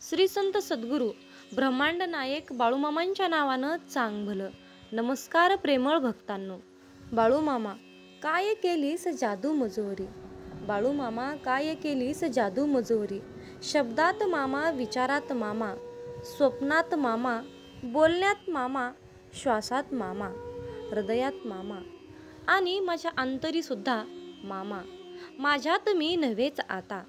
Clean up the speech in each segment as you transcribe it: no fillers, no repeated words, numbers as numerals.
श्री संत सद्गुरू ब्रह्मांड नायक बाळूमामांच्या नावानं चांग भलं. नमस्कार प्रेमळ भक्तांनो. बाळूमामा काय केलीस जादू मजोरी, बाळूमामा काय केलीस जादू मजोरी. शब्दात मामा, विचारात मामा, स्वप्नात मामा, बोलण्यात मामा, श्वासात मामा, हृदयात मामा आणि माझ्या अंतरी सुद्धा मामा. माझ्यात मी नव्हेच आता,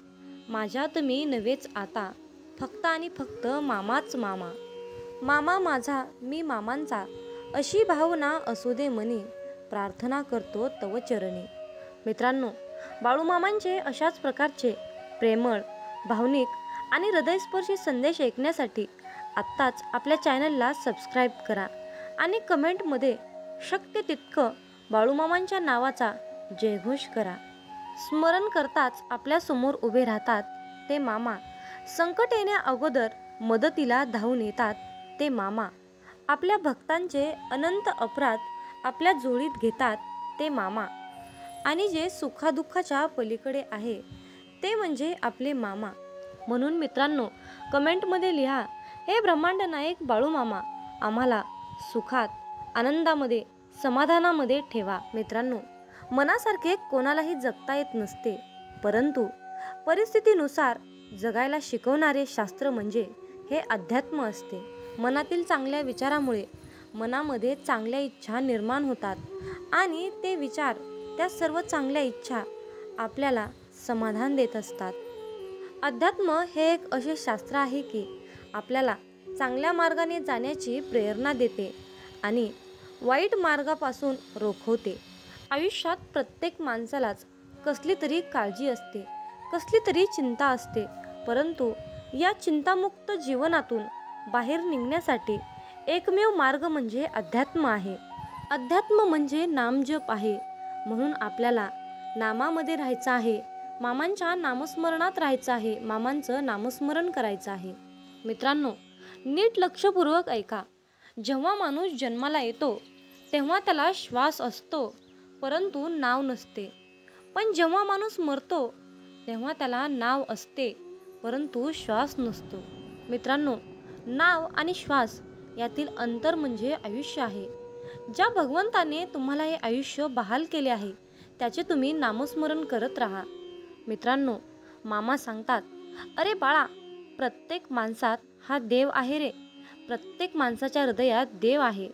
माझ्यात मी नव्हेच आता, फक्त आणि फक्त मामाच मामा. मामा माझा मी मामांचा, अशी भावना असू दे मनी, प्रार्थना करतो तव चरणी. मित्रांनो, बाळूमामांचे अशाच प्रकारचे प्रेमळ, भावनिक आणि हृदयस्पर्शी संदेश ऐकण्यासाठी आत्ताच आपल्या चॅनलला सबस्क्राईब करा आणि कमेंटमध्ये शक्य तितकं बाळूमामांच्या नावाचा जयघोष करा. स्मरण करताच आपल्यासमोर उभे राहतात ते मामा. संकट येण्या अगोदर मदतीला धावून येतात ते मामा. आपल्या भक्तांचे अनंत अपराध आपल्या झोळीत घेतात ते मामा. आणि जे सुखादुःखाच्या पलीकडे आहे ते म्हणजे आपले मामा. म्हणून मित्रांनो, कमेंटमध्ये लिहा, हे ब्रह्मांड नायक बाळूमामा आम्हाला सुखात, आनंदामध्ये, समाधानामध्ये ठेवा. मित्रांनो, मनासारखे कोणालाही जगता येत नसते, परंतु परिस्थितीनुसार जगायला शिकवणारे शास्त्र म्हणजे हे अध्यात्म असते. मनातील चांगल्या विचारामुळे मनामध्ये चांगल्या इच्छा निर्माण होतात आणि ते विचार, त्या सर्व चांगल्या इच्छा आपल्याला समाधान देत असतात. अध्यात्म हे एक असे शास्त्र आहे की आपल्याला चांगल्या मार्गाने जाण्याची प्रेरणा देते आणि वाईट मार्गापासून रोखवते. आयुष्यात प्रत्येक माणसालाच कसली तरी काळजी असते, कसली तरी चिंता असते, परंतु या चिंतामुक्त जीवनातून बाहेर निघण्यासाठी एकमेव मार्ग म्हणजे अध्यात्म आहे. अध्यात्म म्हणजे नामजप आहे. म्हणून आपल्याला नामामध्ये राहायचं आहे, मामांच्या नामस्मरणात राहायचं आहे, मामांचं नामस्मरण करायचं आहे. मित्रांनो, नीट लक्षपूर्वक ऐका. जेव्हा माणूस जन्माला येतो तेव्हा त्याला श्वास असतो, परंतु नाव नसते. पण जेव्हा माणूस मरतो तेव्हा त्याला नाव असते, परंतु श्वास नसतो. मित्रांनो, नाव आणि श्वास यातील अंतर म्हणजे आयुष्य आहे. ज्या भगवंताने तुम्हाला हे आयुष्य बहाल केले आहे त्याचे तुम्ही नामस्मरण करत राहा. मित्रांनो, मामा सांगतात, अरे बाळा, प्रत्येक माणसात हा देव आहे रे, प्रत्येक माणसाच्या हृदयात देव आहे.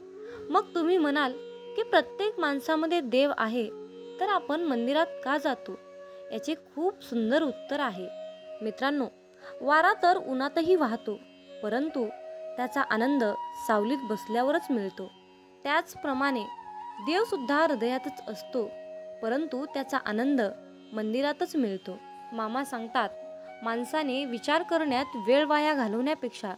मग तुम्ही म्हणाल की प्रत्येक माणसामध्ये देव आहे तर आपण मंदिरात का जातो? याचे खूप सुंदर उत्तर आहे. मित्रांनो, वारा तर उन्हातही वाहतो, परंतु त्याचा आनंद सावलीत बसल्यावरच मिळतो. त्याचप्रमाणे देवसुद्धा हृदयातच असतो, परंतु त्याचा आनंद मंदिरातच मिळतो. मामा सांगतात, माणसाने विचार करण्यात वेळ वाया घालवण्यापेक्षा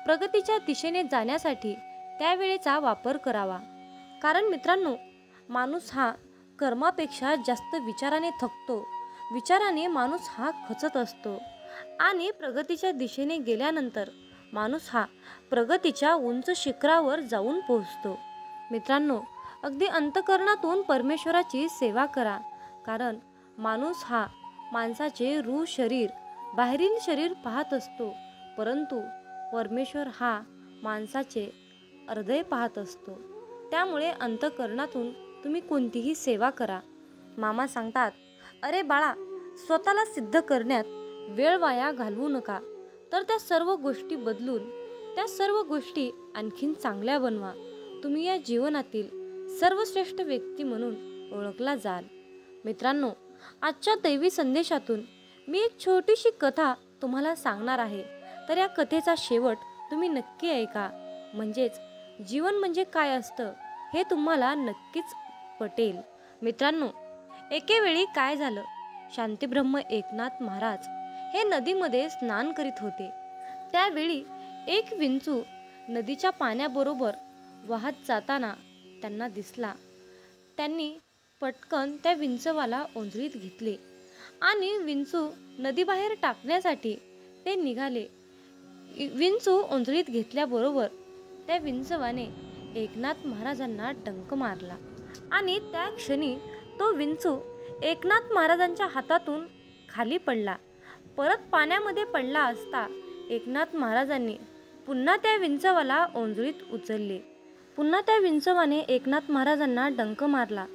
प्रगतीच्या दिशेने जाण्यासाठी त्या वेळेचा वापर करावा. कारण मित्रांनो, माणूस हा कर्मापेक्षा जास्त विचाराने थकतो. विचाराने माणूस हा खचत असतो आणि प्रगतीच्या दिशेने गेल्यानंतर माणूस हा प्रगतीच्या उंच शिखरावर जाऊन पोहोचतो. मित्रांनो, अगदी अंतःकरणातून परमेश्वराची सेवा करा. कारण माणूस हा माणसाचे रूह शरीर, बाहेरील शरीर पाहत असतो, परंतु परमेश्वर हा माणसाचे हृदय पाहत असतो. त्यामुळे अंतःकरणातून तुम्ही कोणतीही सेवा करा. मामा सांगतात, अरे बाळा, स्वतःला सिद्ध करण्यात वेळ वाया घालवू नका, तर त्या सर्व गोष्टी बदलून त्या सर्व गोष्टी आणखीन चांगल्या बनवा. तुम्ही या जीवनातील सर्वश्रेष्ठ व्यक्ती म्हणून ओळखला जाल. मित्रांनो, आजच्या दैवी संदेशातून मी एक छोटीशी कथा तुम्हाला सांगणार आहे. तर या कथेचा शेवट तुम्ही नक्की ऐका, म्हणजेच जीवन म्हणजे काय असतं हे तुम्हाला नक्कीच पटेल. मित्रांनो, एकेवेळी काय झालं, शांतीब्रह्म एकनाथ महाराज हे नदीमध्ये स्नान करीत होते. त्यावेळी एक विंचू नदीच्या पाण्याबरोबर वाहत जाताना त्यांना दिसला. त्यांनी पटकन त्या विंचवाला ओंजळीत घेतले आणि विंचू नदीबाहेर टाकण्यासाठी ते निघाले. विंचू ओंजळीत घेतल्याबरोबर त्या विंचवाने एकनाथ महाराजांना डंक मारला आणि त्या क्षणी तो विंचू एकनाथ महाराजांच्या हातातून खाली पडला. परत पाण्यामध्ये पडला असता एकनाथ महाराजांनी पुन्हा त्या विंचवाला ओंजळीत उचलले. पुन्हा त्या विंचवाने एकनाथ महाराजांना डंक मारला.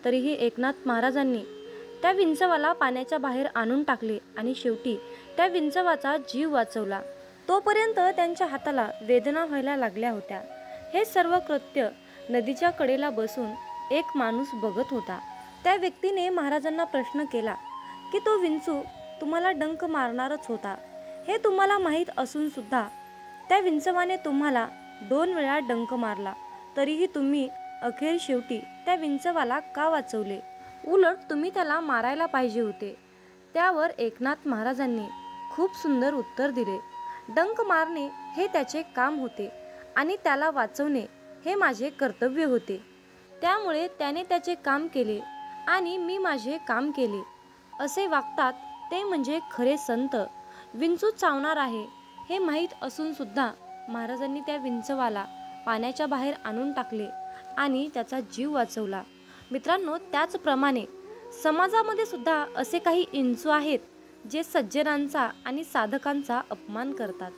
तरीही एकनाथ महाराजांनी त्या विंचवाला पाण्याच्या बाहेर आणून टाकले आणि शेवटी त्या विंचवाचा जीव वाचवला. तोपर्यंत त्यांच्या हाताला वेदना व्हायला लागल्या होत्या. हे सर्व कृत्य नदीच्या कडेला बसून एक माणूस बघत होता. त्या व्यक्तीने महाराजांना प्रश्न केला की तो विंचू तुम्हाला डंक मारणारच होता, हे तुम्हाला माहीत असून सुद्धा त्या विंचवाने तुम्हाला 2 वेळा डंक मारला, तरीही तुम्ही अखेर शेवटी त्या विंचवाला का वाचवले? उलट तुम्ही त्याला मारायला पाहिजे होते. त्यावर एकनाथ महाराजांनी खूप सुंदर उत्तर दिले. डंक मारणे हे त्याचे काम होते आणि त्याला वाचवणे हे माझे कर्तव्य होते. त्यामुळे त्याने त्याचे काम केले आणि मी माझे काम केले. असे वागतात ते म्हणजे खरे संत. विंचू चावणार आहे हे माहीत असून सुद्धा महाराजांनी त्या विंचवाला पाण्याच्या बाहेर आणून टाकले आणि त्याचा जीव वाचवला. मित्रांनो, त्याचप्रमाणे समाजामध्ये सुद्धा असे काही विंचू आहेत जे सज्जनांचा आणि साधकांचा अपमान करतात,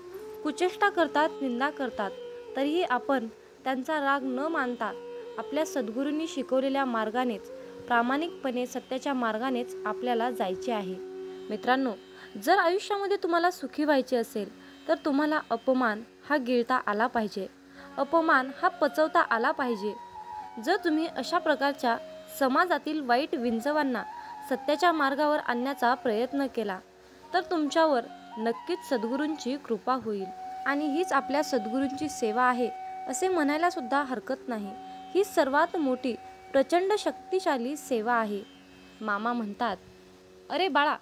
कुचेष्टा करतात, निंदा करतात. तरीही आपण त्यांचा राग न मानता आपल्या सद्गुरूंनी शिकवलेल्या मार्गानेच, प्रामाणिकपणे सत्याच्या मार्गानेच आपल्याला जायचे आहे. मित्रांनो, जर आयुष्यामध्ये तुम्हाला सुखी व्हायचे असेल तर तुम्हाला अपमान हा गिळता आला पाहिजे, अपमान हा पचवता आला पाहिजे. जर तुम्ही अशा प्रकारच्या समाजातील वाईट विंचवांना सत्याच्या मार्गावर आणण्याचा प्रयत्न केला तर तुमच्यावर नक्कीच सद्गुरूंची कृपा होईल आणि हीच आपल्या सद्गुरूंची सेवा आहे असे म्हणायला सुद्धा हरकत नाही. ही सर्वात मोठी प्रचंड शक्तिशाली सेवा आहे. मामा म्हणतात, अरे बाळा,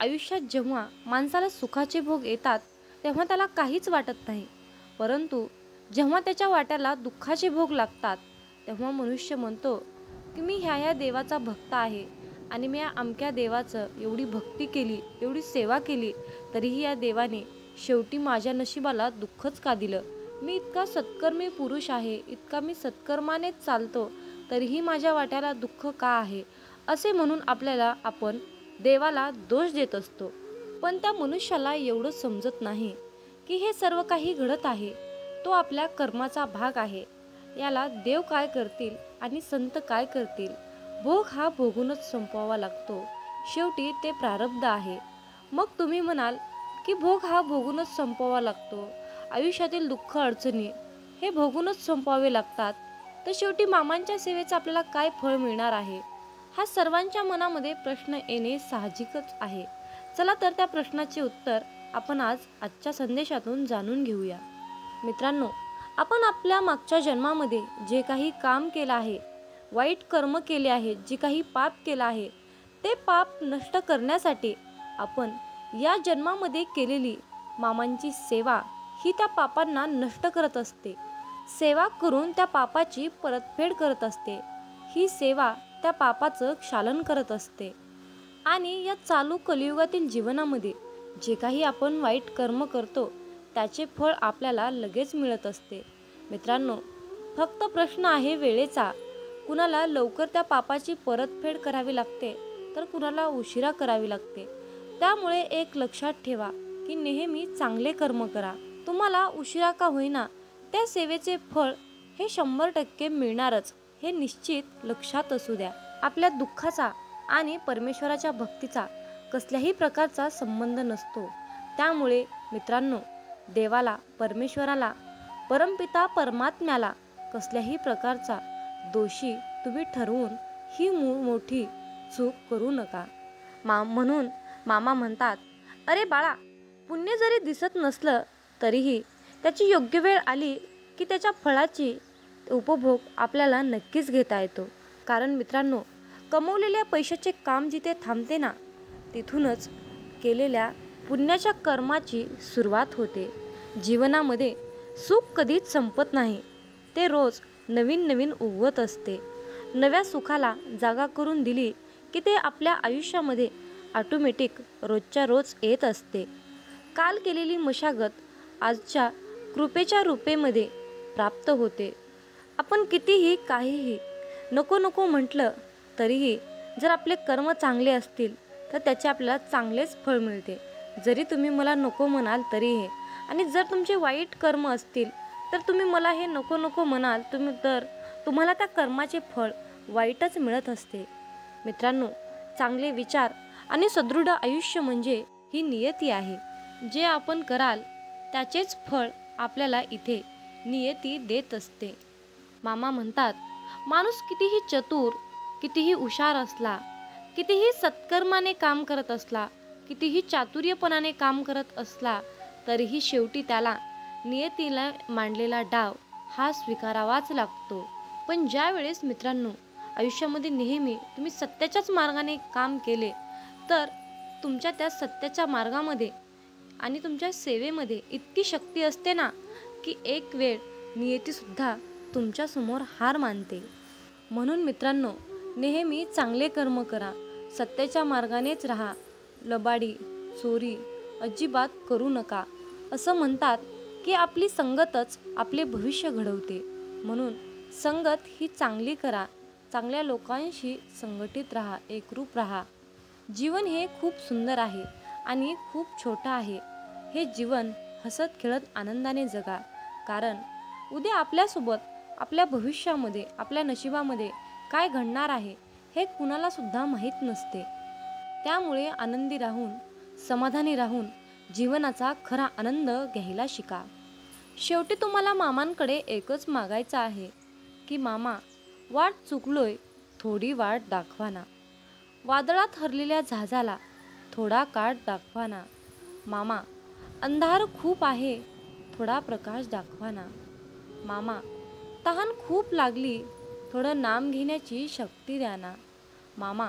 आयुष्यात जेव्हा माणसाला सुखाचे भोग येतात तेव्हा त्याला काहीच वाटत नाही, परंतु जेव्हा त्याच्या वाट्याला दुःखाचे भोग लागतात तेव्हा मनुष्य म्हणतो की मी ह्या देवाचा भक्त आहे आणि मी या अमक्या देवाचं एवढी भक्ती केली, एवढी सेवा केली, तरीही या देवाने शेवटी माझ्या नशिबाला दुःखच का दिलं? मी इतका सत्कर्मी पुरुष आहे, इतका मी सत्कर्मानेच चालतो, तरीही माझ्या वाट्याला दुःख का आहे? असे म्हणून आपण देवाला दोष देत असतो. पण त्या मनुष्याला एवढं समजत नाही की हे सर्व काही घडत आहे तो आपल्या कर्माचा भाग आहे. याला देव काय करतील आणि संत काय करतील? भोग हा भोगूनच संपवावा लागतो. शेवटी ते प्रारब्ध आहे. मग तुम्ही म्हणाल की भोग हा भोगूनच संपवावा लागतो, आयुष्यातील दुःख अडचणी हे भोगूनच संपवावे लागतात, तर शेवटी मामांच्या सेवेचं आपल्याला काय फळ मिळणार आहे? हा सर्वांच्या मनामध्ये प्रश्न येणे साहजिकच आहे. चला तर त्या प्रश्नाचे उत्तर आपण आजच्या संदेशातून जाणून घेऊया. मित्रांनो, आपण आपल्या मागच्या जन्मामध्ये जे काही काम केलं आहे, वाईट कर्म केले आहे, जे काही पाप केलं आहे, ते पाप नष्ट करण्यासाठी आपण या जन्मामध्ये केलेली मामांची सेवा ही त्या पापांना नष्ट करत असते. सेवा करून त्या पापाची परतफेड करत असते. ही सेवा त्या पापाचं क्षालन करत असते. आणि या चालू कलियुगातील जीवनामध्ये जे काही आपण वाईट कर्म करतो त्याचे फळ आपल्याला लगेच मिळत असते. मित्रांनो, फक्त प्रश्न आहे वेळेचा. कुणाला लवकर त्या पापाची परतफेड करावी लागते तर कुणाला उशिरा करावी लागते. त्यामुळे एक लक्षात ठेवा की नेहमी चांगले कर्म करा. तुम्हाला उशिरा का होईना त्या सेवेचे फळ हे 100% मिळणारच, हे निश्चित लक्षात असू द्या. आपल्या दुःखाचा आणि परमेश्वराच्या भक्तीचा कसल्याही प्रकारचा संबंध नसतो. त्यामुळे मित्रांनो, देवाला, परमेश्वराला, परमपिता परमात्म्याला कसल्याही प्रकारचा दोषी तुम्ही ठरवून ही मोठी चूक करू नका. म्हणून मामा म्हणतात, अरे बाळा, पुण्य जरी दिसत नसलं तरीही त्याची योग्य वेळ आली की त्याच्या फळाची उपभोग आपल्याला नक्कीच घेता येतो. कारण मित्रांनो, कमवलेल्या पैशाचे काम जिथे थांबते ना, तिथूनच केलेल्या पुण्याच्या कर्माची सुरुवात होते. जीवनामध्ये सुख कधीच संपत नाही, ते रोज नवीन नवीन उगवत असते. नव्या सुखाला जागा करून दिली की ते आपल्या आयुष्यामध्ये ऑटोमॅटिक रोजच्या रोज येत असते. काल केलेली मशागत आजच्या कृपेच्या रूपेमध्ये प्राप्त होते. आपण कितीही काहीही नको नको म्हटलं तरीही जर आपले कर्म चांगले असतील तर त्याचे आपल्याला चांगलेच फळ मिळते. जरी तुम्ही मला नको म्हणाल तरीही आणि जर तुमचे वाईट कर्म असतील तर तुम्ही मला हे नको नको म्हणाल तुम्हाला त्या कर्माचे फळ वाईटच मिळत असते. मित्रांनो, चांगले विचार आणि सदृढ आयुष्य म्हणजे ही नियती आहे. जे आपण कराल त्याचेच फळ आपल्याला इथे नियती देत असते. मामा म्हणतात, माणूस कितीही चतुर, कितीही हुशार असला, कितीही सत्कर्माने काम करत असला, कितीही चातुर्यपणाने काम करत असला, तरीही शेवटी त्याला नियतीला मांडलेला डाव हा स्वीकारावाच लागतो. पण ज्या वेळेस मित्रांनो आयुष्यामध्ये नेहमी तुम्ही सत्याच्याच मार्गाने काम केले तर तुमच्या त्या सत्याच्या मार्गामध्ये आणि तुमच्या सेवेमध्ये इतकी शक्ती असते ना की एक वेळ नियतीसुद्धा तुमच्यासमोर हार मानते. म्हणून मित्रांनो, नेहमी चांगले कर्म करा, सत्याच्या मार्गानेच राहा, लबाडी चोरी अजिबात करू नका. असं म्हणतात की आपली संगतच आपले भविष्य घडवते. म्हणून संगत ही चांगली करा, चांगल्या लोकांशी संघटित राहा, एकरूप राहा. जीवन हे खूप सुंदर आहे आणि खूप छोटं आहे. हे जीवन हसत खेळत आनंदाने जगा, कारण उद्या आपल्यासोबत, आपल्या भविष्यामध्ये, आपल्या नशिबामध्ये काय घडणार आहे हे कुणाला सुद्धा माहीत नसते. त्यामुळे आनंदी राहून, समाधानी राहून जीवनाचा खरा आनंद घ्यायला शिका. शेवटी तुम्हाला मामांकडे एकच मागायचं आहे की मामा, वाट चुकलोय, थोडी वाट दाखवा ना. वादळात हरलेल्या जहाजाला थोडा काठ दाखवा ना. मामा, अंधार खूप आहे, थोडा प्रकाश दाखवा ना. मामा, तहान खूप लागली, थोडं नाम घेण्याची शक्ती द्या ना. मामा,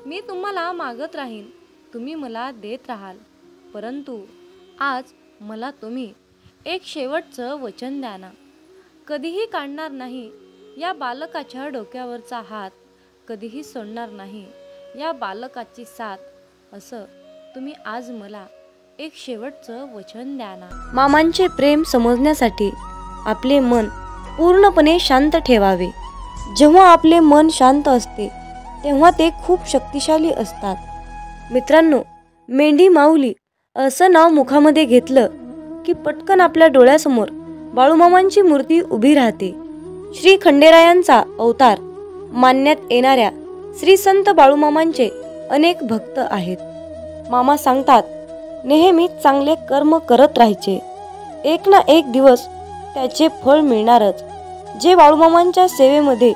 मी तुम्हाला मागत राहीन, तुम्ही मला देत राहाल, परंतु आज मला तुम्ही एक शेवटचं वचन द्या ना. कधीही काढणार नाही या बालकाच्या डोक्यावरचा हात, कधीही सोडणार नाही या बालकाची साथ, असं तुम्ही आज मला एक शेवटचं वचन द्या ना. मामांचे प्रेम समजण्यासाठी आपले मन पूर्णपणे शांत ठेवावे. जेव्हा आपले मन शांत असते तेव्हा ते खूप शक्तिशाली असतात. मित्रांनो, मेंढी माऊली असं नाव मुखामध्ये घेतलं की पटकन आपल्या डोळ्यासमोर बाळूमामांची मूर्ती उभी राहते. श्री खंडेरायांचा अवतार मानण्यात येणाऱ्या श्री संत बाळूमामांचे अनेक भक्त आहेत. मामा सांगतात, नेहमीच चांगले कर्म करत राहायचे, एक ना एक दिवस त्याचे फळ मिळणारच. जे बाळूमामांच्या सेवेमध्ये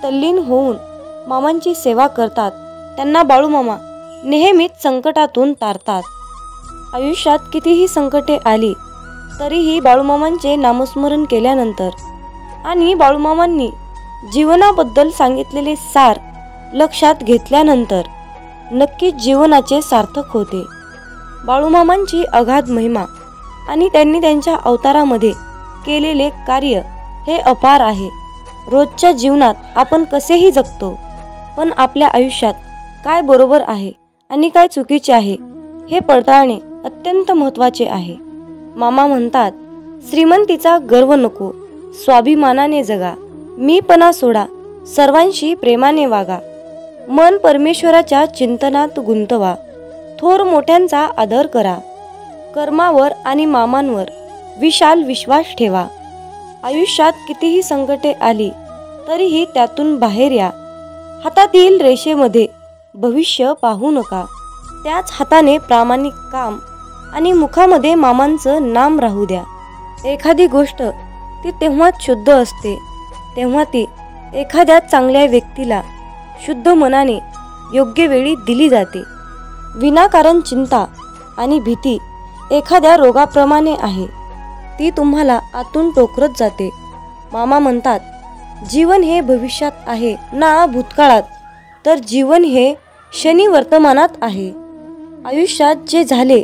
तल्लीन होऊन मामांची सेवा करतात त्यांना बाळूमामा नेहमीच संकटातून तारतात. आयुष्यात कितीही संकटे आली तरीही बाळूमामांचे नामस्मरण केल्यानंतर आणि बाळूमामांनी जीवनाबद्दल सांगितलेले सार लक्षात घेतल्यानंतर नक्कीच जीवनाचे सार्थक होते. बाळूमामांची अगाध महिमा आणि त्यांनी त्यांच्या अवतारामध्ये केलेले कार्य हे अपार आहे. रोजच्या जीवनात आपण कसेही जगतो, पण आपल्या आयुष्यात काय बरोबर आहे आणि काय चुकीचे आहे हे पडताळणे अत्यंत महत्त्वाचे आहे. मामा म्हणतात, श्रीमंतीचा गर्व नको, स्वाभिमानाने जगा, मीपणा सोडा, सर्वांशी प्रेमाने वागा, मन परमेश्वराच्या चिंतनात गुंतवा, थोर मोठ्यांचा आदर करा, कर्मावर आणि मामांवर विशाल विश्वास ठेवा. आयुष्यात कितीही संकटे आली तरीही त्यातून बाहेर या. हातातील रेषेमध्ये भविष्य पाहू नका, त्याच हाताने प्रामाणिक काम आणि मुखामध्ये मामांचं नाम राहू द्या. एखादी गोष्ट ती तेव्हाच शुद्ध असते तेव्हा ती एखाद्या चांगल्या व्यक्तीला शुद्ध मनाने योग्य वेळी दिली जाते. विनाकारण चिंता आणि भीती एखाद्या रोगाप्रमाणे आहे, ती तुम्हाला आतून टोकरत जाते. मामा म्हणतात, जीवन हे भविष्यात आहे ना भूतकाळात, तर जीवन हे क्षणी वर्तमानात आहे. आयुष्यात जे झाले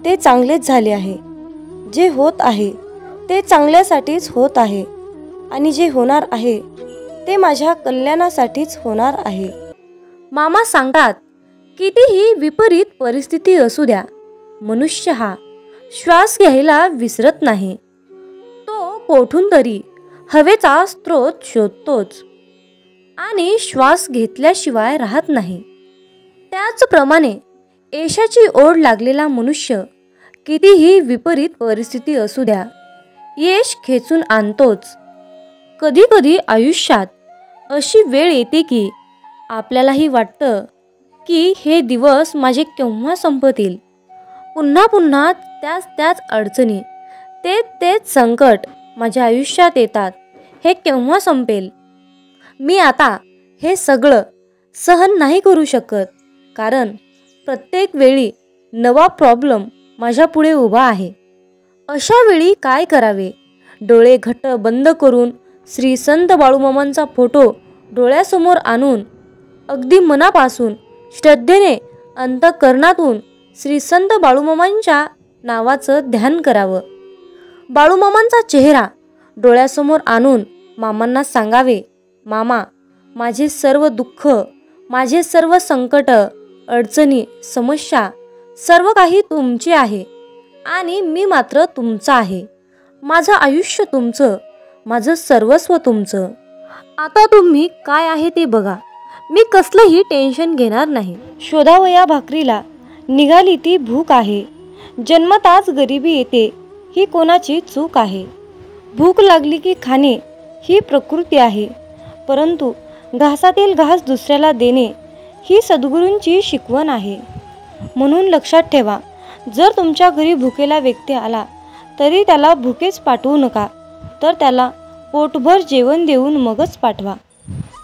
ते चांगलेच झाले आहे, जे होत आहे ते चांगल्यासाठीच होत आहे आणि जे होणार आहे ते माझ्या कल्याणासाठीच होणार आहे. मामा सांगतात, कितीही विपरीत परिस्थिती असू द्या, मनुष्य हा श्वास घ्यायला विसरत नाही. तो कोठून तरी हवेचा स्रोत शोधतोच आणि श्वास घेतल्याशिवाय राहत नाही. त्याचप्रमाणे यशाची ओढ लागलेला मनुष्य कितीही विपरीत परिस्थिती असू द्या, यश खेचून आणतोच. कधी कधी आयुष्यात अशी वेळ येते की आपल्यालाही वाटतं की हे दिवस माझे केव्हा संपतील. पुन्हा पुन्हा त्याच अडचणी, तेच संकट माझ्या आयुष्यात येतात. हे केव्हा संपेल? मी आता हे सगळं सहन नाही करू शकत, कारण प्रत्येक वेळी नवा प्रॉब्लेम माझ्या पुढे उभा आहे. अशा वेळी काय करावे? डोळे घट्ट बंद करून श्री संत बाळूमामांचा फोटो डोळ्यासमोर आणून अगदी मनापासून श्रद्धेने अंतःकरणातून श्री संत बाळूमामांच्या नावाचं ध्यान करावं. बाळूमामांचा चेहरा डोळ्यासमोर आणून मामांना सांगावे, मामा, माझे सर्व दुःख, माझे सर्व संकट, अडचणी, समस्या सर्व काही तुमचे आहे आणि मी मात्र तुमचा आहे. माझं आयुष्य तुमचं, माझं सर्वस्व तुमचं. आता तुम्ही काय आहे ते बघा. मी कसलंही टेन्शन घेणार नाही. शोधावया भाकरीला निघाली ती भूक आहे. जन्मताच गरिबी येते ही कोणाची चूक आहे. भूक लागली की खाणे ही प्रकृती आहे, परंतु घासातील घास दुसऱ्याला देणे ही सद्गुरूंची शिकवण आहे. म्हणून लक्षात ठेवा, जर तुमच्या घरी भुकेला व्यक्ती आला तरी त्याला भुकेच पाठवू नका, तर त्याला पोटभर जेवण देऊन मगच पाठवा.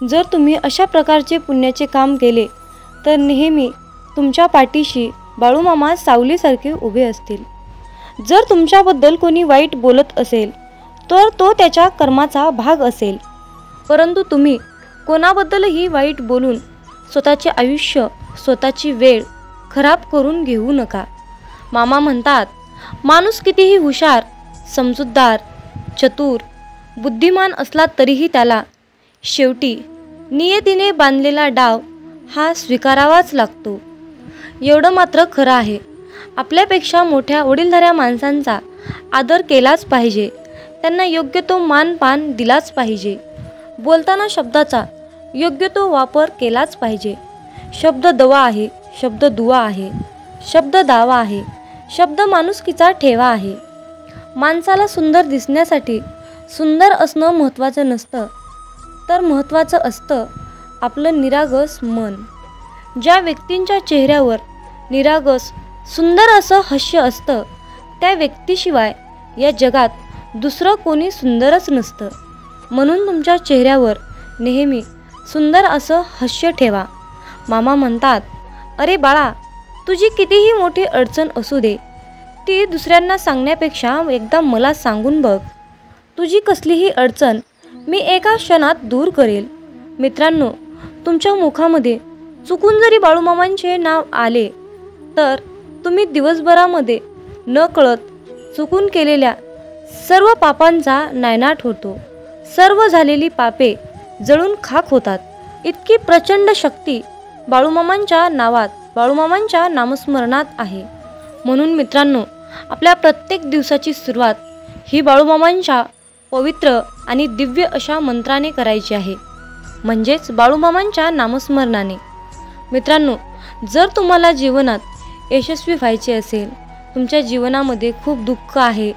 जर तुम्ही अशा प्रकारचे पुण्याचे काम केले तर नेहमी तुमच्या पाठीशी बाळूमामा सावलीसारखे उभे असतील. जर तुमच्याबद्दल कोणी वाईट बोलत असेल तर तो त्याच्या कर्माचा भाग असेल, परंतु तुम्ही कोणाबद्दलही वाईट बोलून स्वतःचे आयुष्य, स्वतःची वेळ खराब करून घेऊ नका. मामा म्हणतात, माणूस कितीही हुशार, समजूतदार, चतुर, बुद्धिमान असला तरीही त्याला शेवटी नियतीने बांधलेला डाव हा स्वीकारावाच लागतो. एवढं मात्र खरं आहे, आपल्यापेक्षा मोठ्या वडीलधाऱ्या माणसांचा आदर केलाच पाहिजे. त्यांना योग्य तो मानपान दिलाच पाहिजे. बोलताना शब्दाचा योग्य तो वापर केलाच पाहिजे. शब्द दवा आहे, शब्द दुवा आहे, शब्द दावा आहे, शब्द माणुसकीचा ठेवा आहे. माणसाला सुंदर दिसण्यासाठी सुंदर असणं महत्त्वाचं नसतं, तर महत्त्वाचं असतं आपलं निरागस मन. ज्या व्यक्तींच्या चेहऱ्यावर निरागस सुंदर असं हास्य असतं, त्या व्यक्तीशिवाय या जगात दुसरं कोणी सुंदरच नसतं. म्हणून तुमच्या चेहऱ्यावर नेहमी सुंदर असं हास्य ठेवा. मामा म्हणतात, अरे बाळा, तुझी कितीही मोठी अडचण असू दे, ती दुसऱ्यांना सांगण्यापेक्षा एकदा मला सांगून बघ. तुझी कसलीही अडचण मी एका क्षणात दूर करेल. मित्रांनो, तुमच्या मुखामध्ये चुकून जरी बाळूमामांचे नाव आले तर तुम्ही दिवसभरामध्ये न कळत चुकून केलेल्या सर्व पापांचा नायनाट होतो. सर्व झालेली पापे जळून खाक होतात. इतकी प्रचंड शक्ती बाळूमामांच्या नावात, बाळूमामांच्या नामस्मरणात आहे. म्हणून मित्रांनो, आपल्या प्रत्येक दिवसाची सुरुवात ही बाळूमामांच्या पवित्र आणि दिव्य अशा मंत्राने करायची आहे, म्हणजेच बाळूमामांच्या नामस्मरणाने. मित्रांनो, जर तुम्हाला जीवनात यशस्वी व्हायचे असेल, तुमच्या जीवनामध्ये खूप दुःख आहे,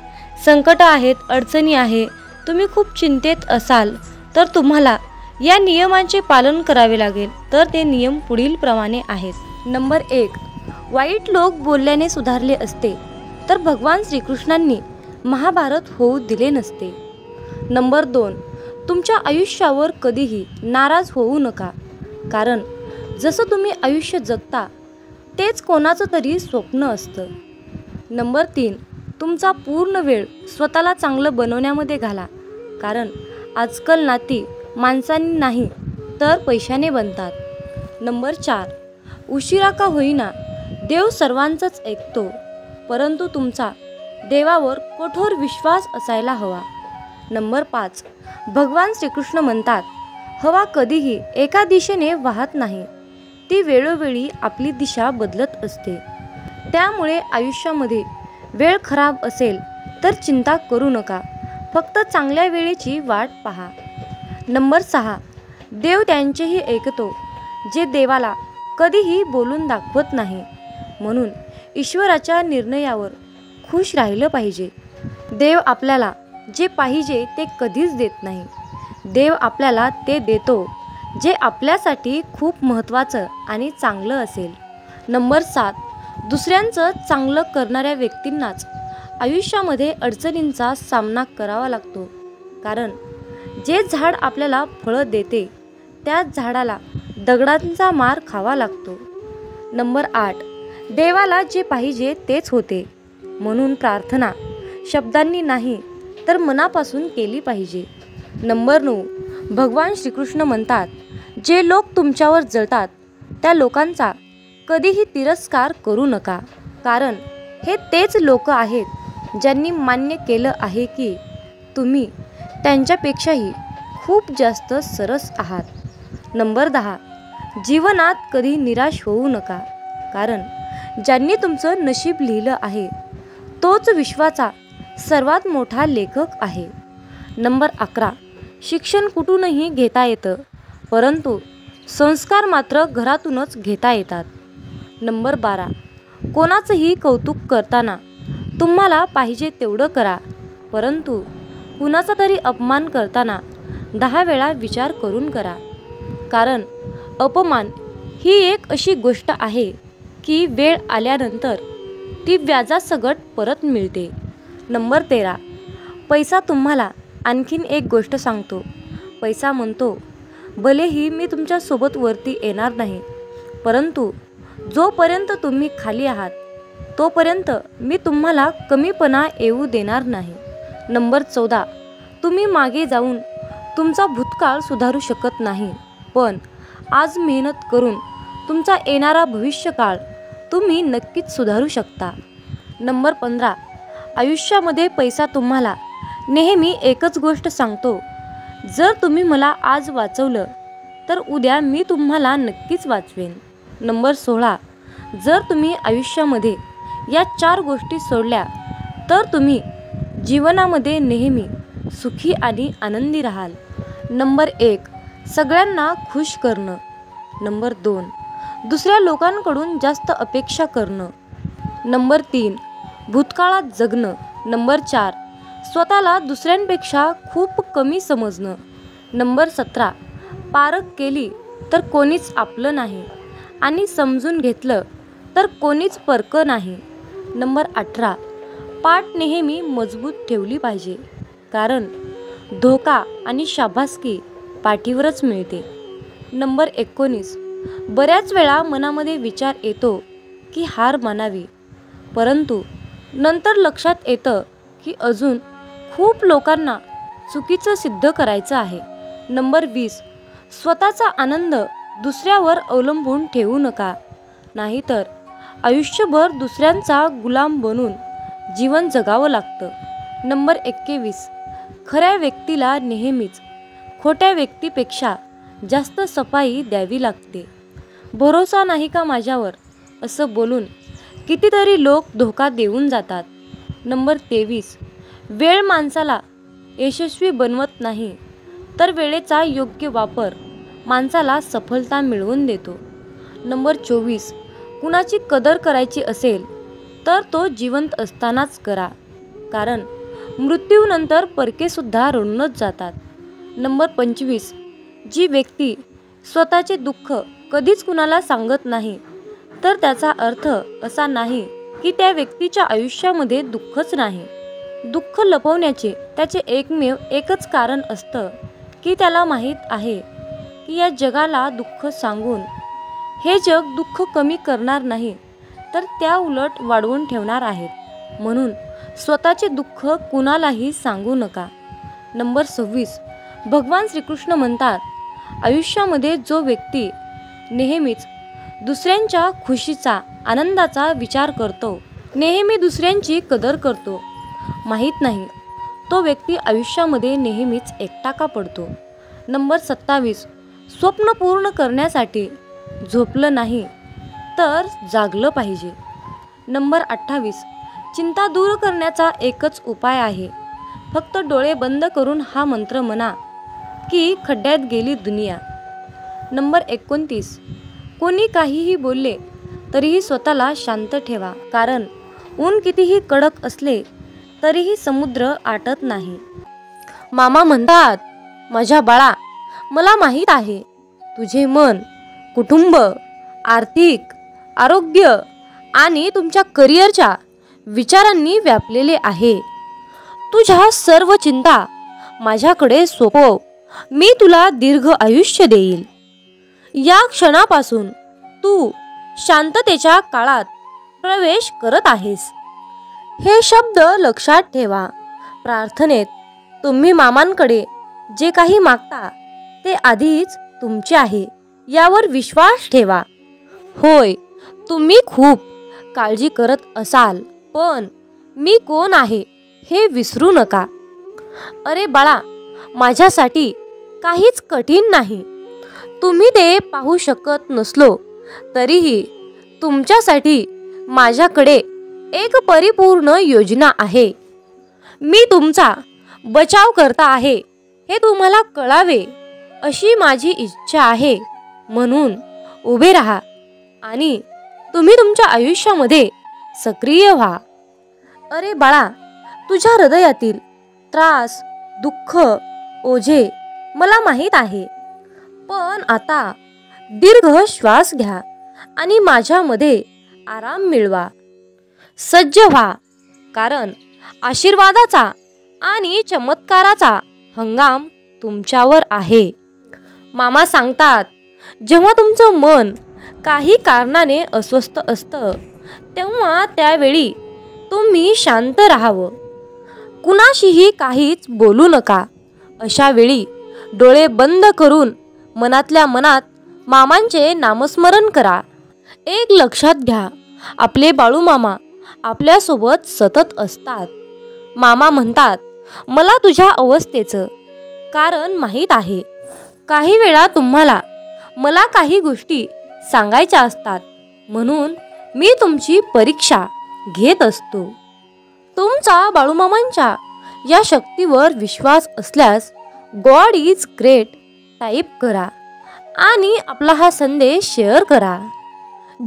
संकट आहेत, अडचणी आहे, तुम्ही खूप चिंतेत असाल, तर तुम्हाला या नियमांचे पालन करावे लागेल. तर ते नियम पुढील प्रमाणे आहेत. नंबर 1, वाईट लोक बोलल्याने सुधारले असते तर भगवान श्रीकृष्णांनी महाभारत होऊ दिले नसते. नंबर 2, तुमच्या आयुष्यावर कधीही नाराज होऊ नका, कारण जसं तुम्ही आयुष्य जगता तेच कोणाचं तरी स्वप्न असतं. नंबर 3, तुमचा पूर्ण वेळ स्वतःला चांगलं बनवण्यामध्ये घाला, कारण आजकाल नाती माणसांनी नाही तर पैशाने बनतात. नंबर 4, उशिरा का होईना देव सर्वांचंच ऐकतो, परंतु तुमचा देवावर कठोर विश्वास असायला हवा. नंबर 5, भगवान श्रीकृष्ण म्हणतात, हवा कधीही एका दिशेने वाहत नाही, ती वेळोवेळी आपली दिशा बदलत असते. त्यामुळे आयुष्यामध्ये वेळ खराब असेल तर चिंता करू नका, फक्त चांगल्या वेळेची वाट पहा. नंबर 6, देव त्यांचेही ऐकतो जे देवाला कधीही बोलून दाखवत नाही. म्हणून ईश्वराच्या निर्णयावर खुश राहिलं पाहिजे. देव आपल्याला जे पाहिजे ते कधीच देत नाही. देव आपल्याला ते देतो जे आपल्यासाठी खूप महत्त्वाचं आणि चांगलं असेल. नंबर 7, दुसऱ्यांचं चांगलं करणाऱ्या व्यक्तींनाच आयुष्यामध्ये अडचणींचा सामना करावा लागतो. कारण जे झाड आपल्याला फळं देते त्याच झाडाला दगडांचा मार खावा लागतो. नंबर 8, देवाला जे पाहिजे तेच होते. म्हणून प्रार्थना शब्दांनी नाही तर मनापासून केली पाहिजे. नंबर 9, भगवान श्रीकृष्ण म्हणतात, जे लोक तुमच्यावर जळतात त्या लोकांचा कधीही तिरस्कार करू नका. कारण हे तेच लोक आहेत ज्यांनी मान्य केलं आहे की तुम्ही त्यांच्यापेक्षाही खूप जास्त सरस आहात. नंबर 10, जीवनात कधी निराश होऊ नका. कारण ज्यांनी तुमचं नशीब लिहिलं आहे तोच विश्वाचा सर्वात मोठा लेखक आहे. नंबर 11, शिक्षण कुठूनही घेता येतं, परंतु संस्कार मात्र घरातूनच घेता येतात. नंबर 12, कोणाचंही कौतुक करताना तुम्हाला पाहिजे तेवढं करा, परंतु कुणाचा तरी अपमान करताना 10 वेळा विचार करून करा. कारण अपमान ही एक अशी गोष्ट आहे की वेळ आल्यानंतर ती व्याजासकट परत मिळते. नंबर 13, पैसा तुम्हाला आणखीन एक गोष्ट सांगतो. पैसा म्हणतो, भलेही मी तुमच्यासोबत वरती येणार नाही, परंतु जोपर्यंत तुम्ही खाली आहात तोपर्यंत मी तुम्हाला कमीपणा येऊ देणार नाही. नंबर 14, तुम्ही मागे जाऊन तुमचा भूतकाळ सुधारू शकत नाही, पण आज मेहनत करून तुमचा येणारा भविष्यकाळ तुम्ही नक्कीच सुधारू शकता. नंबर 15, आयुष्यामध्ये पैसा तुम्हाला नेहमी एकच गोष्ट सांगतो, जर तुम्ही मला आज वाचवलं तर उद्या मी तुम्हाला नक्कीच वाचवेन. नंबर 16, जर तुम्ही आयुष्यामध्ये या 4 गोष्टी सोडल्या तर तुम्ही जीवनामध्ये नेहमी सुखी आणि आनंदी राहाल. नंबर 1, सगळ्यांना खुश करणं. नंबर 2, दुसऱ्या लोकांकडून जास्त अपेक्षा करणं. नंबर 3, भूतकाळात जगणं. नंबर 4, स्वतःला दुसऱ्यांपेक्षा खूप कमी समजणं. नंबर 17, पारख केली तर कोणीच आपलं नाही आणि समजून घेतलं तर कोणीच परकं नाही. नंबर 18, पाठ नेहमी मजबूत ठेवली पाहिजे, कारण धोका आणि शाबासकी पाठीवरच मिळते. नंबर 19, बऱ्याच वेळा मनामध्ये विचार येतो की हार मानावी, परंतु नंतर लक्षात येतं की अजून खूप लोकांना चुकीचं सिद्ध करायचं आहे. नंबर 20, स्वतःचा आनंद दुसऱ्यावर अवलंबून ठेवू नका, नाहीतर आयुष्यभर दुसऱ्यांचा गुलाम बनून जीवन जगावं लागतं. नंबर 21, खऱ्या व्यक्तीला नेहमीच खोट्या व्यक्तीपेक्षा जास्त सफाई द्यावी लागते. भरोसा नाही का माझ्यावर असं बोलून कितीतरी लोक धोका देऊन जातात. नंबर 23, वेळ माणसाला यशस्वी बनवत नाही तर वेळेचा योग्य वापर माणसाला सफलता मिळवून देतो. नंबर 24, कुणाची कदर करायची असेल तर तो जिवंत असतानाच करा, कारण मृत्यूनंतर परकेसुद्धा रडूनच जातात. नंबर 25, जी व्यक्ती स्वतःचे दुःख कधीच कुणाला सांगत नाही तर त्याचा अर्थ असा नाही की त्या व्यक्तीच्या आयुष्यामध्ये दुःखच नाही. दुःख लपवण्याचे त्याचे एकमेव एकच कारण असतं की त्याला माहीत आहे की या जगाला दुःख सांगून हे जग दुःख कमी करणार नाही तर त्या उलट वाढवून ठेवणार आहेत. म्हणून स्वतःचे दुःख कुणालाही सांगू नका. नंबर 26, भगवान श्रीकृष्ण म्हणतात, आयुष्यामध्ये जो व्यक्ती नेहमीच दुसऱ्यांच्या खुशीचा आनंदाचा विचार करतो, नेहमी दुसऱ्यांची कदर करतो, माहीत नाही तो व्यक्ती आयुष्यामध्ये नेहमीच एकटा का पडतो. नंबर 27, स्वप्न पूर्ण करण्यासाठी झोपलं नाही तर जागलं पाहिजे. नंबर 28, चिंता दूर करण्याचा एकच उपाय आहे, फक्त डोळे बंद करून हा मंत्र म्हणा की खड्ड्यात गेली दुनिया. नंबर 29, कोणी काहीही बोलले तरीही स्वतःला शांत ठेवा, कारण ऊन कितीही कडक असले तरीही समुद्र आटत नाही. मामा म्हणतात, माझ्या बाळा, मला माहीत आहे तुझे मन कुटुंब, आर्थिक, आरोग्य आणि तुमच्या करिअरच्या विचारांनी व्यापलेले आहे. तुझ्या सर्व चिंता माझ्याकडे सोपव, मी तुला दीर्घ आयुष्य देईल. या क्षणापासून तू शांततेच्या काळात प्रवेश करत आहेस. हे शब्द लक्षात ठेवा. प्रार्थनेत तुम्ही मामांकडे जे काही मागता ते आधीच तुमचे आहे यावर विश्वास ठेवा. होय, तुम्ही खूप काळजी करत असाल, पण मी कोण आहे हे विसरू नका. अरे बाळा, माझ्यासाठी काहीच कठीण नाही. तुम्ही ते पाहू शकत नसलो तरीही तुमच्यासाठी माझ्याकडे एक परिपूर्ण योजना आहे. मी तुमचा बचाव करता आहे हे तुम्हाला कळावे अशी माझी इच्छा आहे. म्हणून उभे राहा आणि तुम्ही तुमच्या आयुष्यामध्ये सक्रिय व्हा. अरे बाळा, तुझ्या हृदयातील त्रास, दुःख, ओझे मला माहीत आहे. पण आता दीर्घ श्वास घ्या आणि माझ्यामध्ये आराम मिळवा. सज्ज व्हा, कारण आशीर्वादाचा आणि चमत्काराचा हंगाम तुमच्यावर आहे. मामा सांगतात, जेव्हा तुमचं मन काही कारणाने अस्वस्थ असतं तेव्हा त्यावेळी तुम्ही शांत राहावं. कुणाशीही काहीच बोलू नका. अशा वेळी डोळे बंद करून मनातल्या मनात मामांचे नामस्मरण करा. एक लक्षात घ्या, आपले बाळू मामा आपल्यासोबत सतत असतात. मामा म्हणतात, मला तुझ्या अवस्थेचं कारण माहीत आहे. काही वेळा तुम्हाला मला काही गोष्टी सांगायच्या असतात, म्हणून मी तुमची परीक्षा घेत असतो. तुमचा बाळूमामांच्या या शक्तीवर विश्वास असल्यास गॉड इज ग्रेट टाईप करा आणि आपला हा संदेश शेअर करा.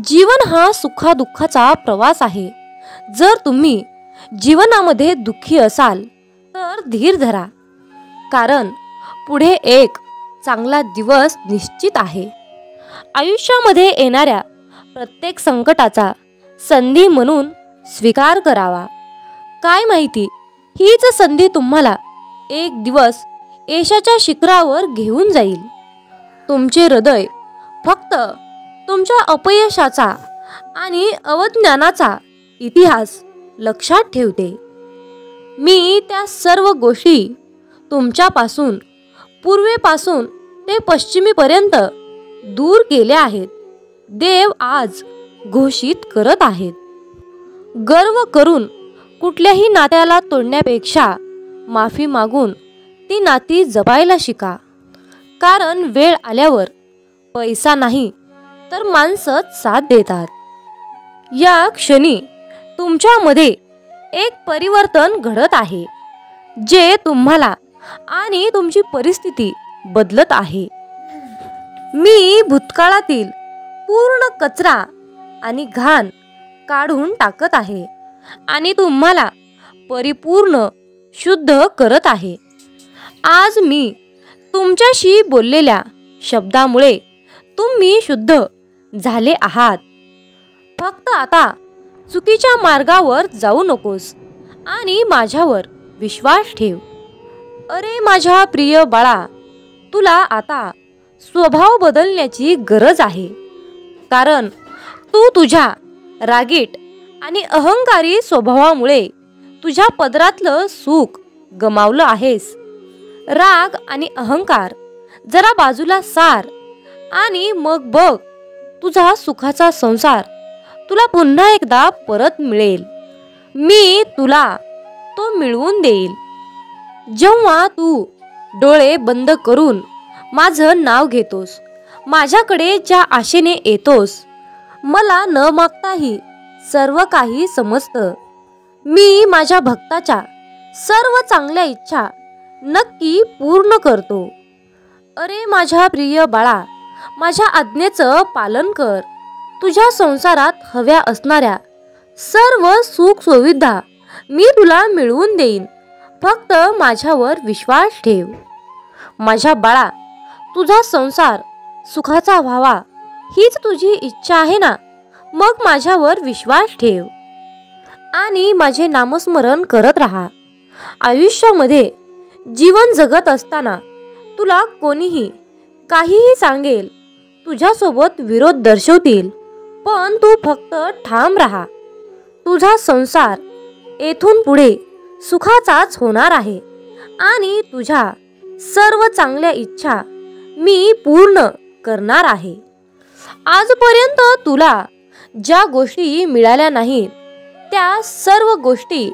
जीवन हा सुखादुःखाचा प्रवास आहे. जर तुम्ही जीवनामध्ये दुःखी असाल तर धीर धरा, कारण पुढे एक चांगला दिवस निश्चित आहे. आयुष्यामध्ये येणाऱ्या प्रत्येक संकटाचा संधी म्हणून स्वीकार करावा. काय माहिती, हीच संधी तुम्हाला एक दिवस यशाच्या शिखरावर घेऊन जाईल. तुमचे हृदय फक्त तुमच्या अपयशाचा आणि अवज्ञानाचा इतिहास लक्षात ठेवते. मी त्या सर्व गोष्टी तुमच्यापासून पूर्वेपासून ते पश्चिमेपर्यंत दूर केल्या आहेत. देव आज घोषित करत आहेत, गर्व करून कुठल्याही नात्याला तोडण्यापेक्षा माफी मागून ती नाती जपायला शिका. कारण वेळ आल्यावर पैसा नाही तर माणसंच साथ देतात. या क्षणी तुमच्यामध्ये एक परिवर्तन घडत आहे, जे तुम्हाला आणि तुमची परिस्थिती बदलत आहे. मी भूतकाळातील पूर्ण कचरा आणि घाण काढून टाकत आहे आणि तुम्हाला परिपूर्ण शुद्ध करत आहे. आज मी तुमच्याशी बोललेल्या शब्दामुळे तुम्ही शुद्ध झाले आहात. फक्त आता चुकीच्या मार्गावर जाऊ नकोस आणि माझ्यावर विश्वास ठेव. अरे माझ्या प्रिय बाळा, तुला आता स्वभाव बदलण्याची गरज आहे, कारण तू तुझ्या रागीट आणि अहंकारी स्वभावामुळे तुझ्या पदरातलं सुख गमावलं आहेस. राग आणि अहंकार जरा बाजूला सार आणि मग बघ, तुझा सुखाचा संसार तुला पुन्हा एकदा परत मिळेल. मी तुला तो मिळवून देईल. जेव्हा तू डोळे बंद करून माझं नाव घेतोस, माझ्याकडे ज्या आशेने येतोस, मला न मागताही सर्व काही समजतं. मी माझ्या भक्ताच्या सर्व चांगल्या इच्छा नक्की पूर्ण करतो. अरे माझ्या प्रिय बाळा, माझ्या आज्ञेचं पालन कर. तुझ्या संसारात हव्या असणाऱ्या सर्व सुख सुविधा मी तुला मिळवून देईन, फक्त माझ्यावर विश्वास ठेव. माझ्या बाळा, तुझा संसार सुखाचा व्हावा हीच तुझी इच्छा आहे ना? मग माझ्यावर विश्वास ठेव आणि माझे नामस्मरण करत राहा. आयुष्यामध्ये जीवन जगत असताना तुला कोणीही काहीही सांगेल, तुझ्यासोबत विरोध दर्शवतील, पण तू फक्त ठाम राहा. तुझा संसार येथून पुढे सुखाचाच होणार आहे आणि तुझ्या सर्व चांगल्या इच्छा मी पूर्ण करणार आहे. आजपर्यंत तुला ज्या गोष्टी मिळाल्या नाहीत त्या सर्व गोष्टी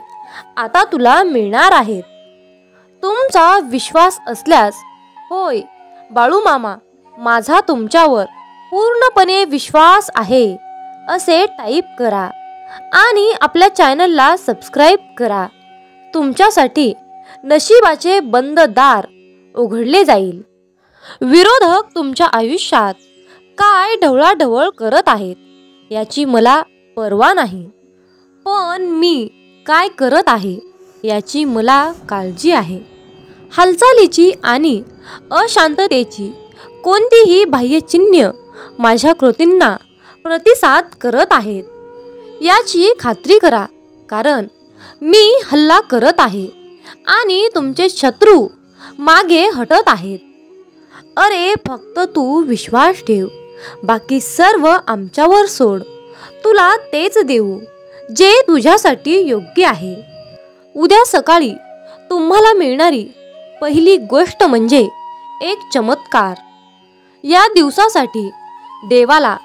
आता तुला मिळणार आहेत. तुमचा विश्वास असल्यास, होय बाळू मामा, माझा तुमच्यावर पूर्णपणे विश्वास आहे असे टाईप करा आणि आपल्या चॅनलला सबस्क्राईब करा. तुमच्यासाठी नशिबाचे बंद दार उघडले जाईल. विरोधक तुमच्या आयुष्यात काय ढवळाढवळ करत आहेत याची मला पर्वा नाही, पण मी काय करत आहे याची मला काळजी आहे. हालचालीची आणि अशांततेची कोणतीही बाह्यचिन्ह माझ्या कृतींना प्रतिसाद करत आहेत याची खात्री करा, कारण मी हल्ला करत आहे आणि तुमचे शत्रू मागे हटत आहेत. अरे फक्त तू विश्वास ठेव, बाकी सर्व आमच्यावर सोड. तुला तेच देऊ जे तुझ्यासाठी योग्य आहे. उद्या सकाळी तुम्हाला मिळणारी पहिली गोष्ट म्हणजे एक चमत्कार. या दिवसासाठी देवाला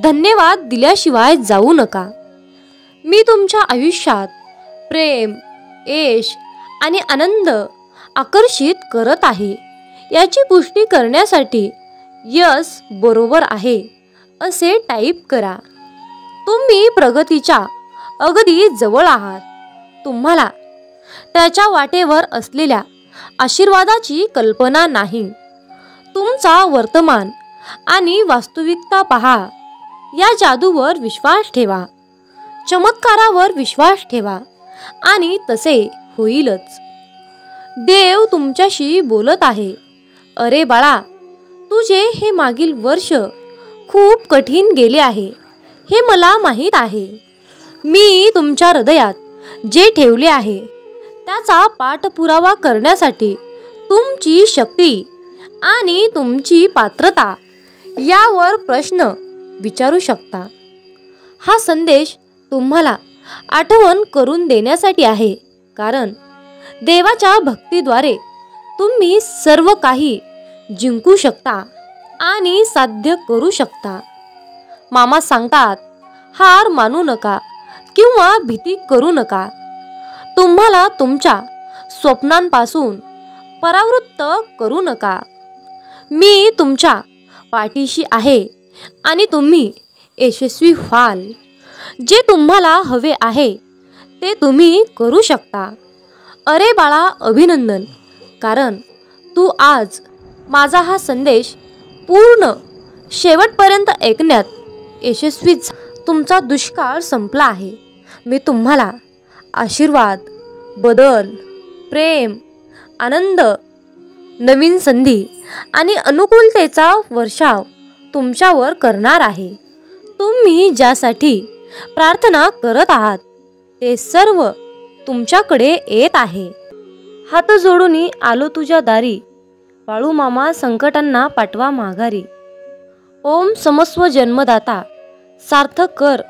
धन्यवाद दिल्याशिवाय जाऊ नका. मी तुमच्या आयुष्यात प्रेम, यश आणि आनंद आकर्षित करत आहे याची पुष्टी करण्यासाठी यस बरोबर आहे असे टाईप करा. तुम्ही प्रगतीच्या अगदी जवळ आहात. तुम्हाला त्याच्या वाटेवर असलेल्या आशीर्वादाची कल्पना नाही. तुमचा वर्तमान आणि वास्तविकता पहा. या जादूवर विश्वास ठेवा, चमत्कारावर विश्वास ठेवा आणि तसे होईलच. देव तुमच्याशी बोलत आहे. अरे बाळा, तुझे हे मागील वर्ष खूप कठीण गेले आहे हे मला माहीत आहे. मी तुमच्या हृदयात जे ठेवले आहे त्याचा पाठपुरावा करण्यासाठी तुमची शक्ती आणि तुमची पात्रता यावर प्रश्न विचारू शकता. हा संदेश तुम्हाला आठवण करून देण्यासाठी आहे, कारण देवाच्या भक्तीद्वारे तुम्ही सर्व काही जिंकू शकता आणि साध्य करू शकता. मामा सांगतात, हार मानू नका किंवा भीती करू नका. तुम्हाला तुमच्या स्वप्नांपासून परावृत्त करू नका. मी तुमच्या पाठीशी आहे आणि तुम्ही यशस्वी व्हाल. जे तुम्हाला हवे आहे ते तुम्ही करू शकता. अरे बाळा, अभिनंदन, कारण तू आज माझा हा संदेश पूर्ण शेवटपर्यंत ऐकण्यात यशस्वी झाला. तुमचा दुष्काळ संपला आहे. मी तुम्हाला आशीर्वाद, बदल, प्रेम, आनंद, नवीन संधी आणि अनुकूलतेचा वर्षाव तुमच्यावर करणार आहे. तुम्ही ज्यासाठी प्रार्थना करत आहात ते सर्व तुमच्याकडे येत आहे. हात जोडून आलो तुझ्या दारी, बाळू मामा संकटांना पाठवा माघारी. ओम समस्व जन्मदाता, सार्थक कर